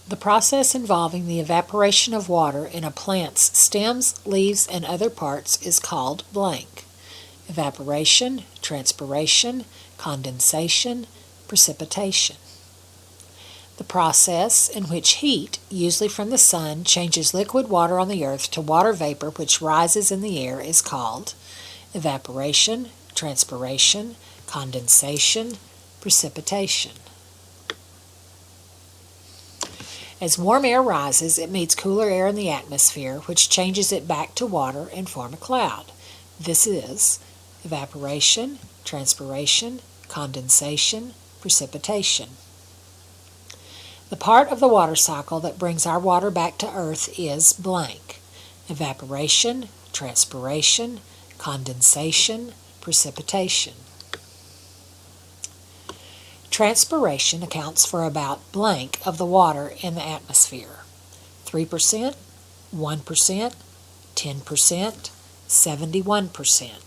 The process involving the evaporation of water in a plant's stems, leaves, and other parts is called blank. Evaporation, transpiration, condensation, precipitation. The process in which heat, usually from the sun, changes liquid water on the earth to water vapor which rises in the air is called evaporation, transpiration, condensation, precipitation. As warm air rises, it meets cooler air in the atmosphere, which changes it back to water and form a cloud. This is evaporation, transpiration, condensation, precipitation. The part of the water cycle that brings our water back to Earth is blank. Evaporation, transpiration, condensation, precipitation. Transpiration accounts for about blank of the water in the atmosphere. 3%, 1%, 10%, 71%.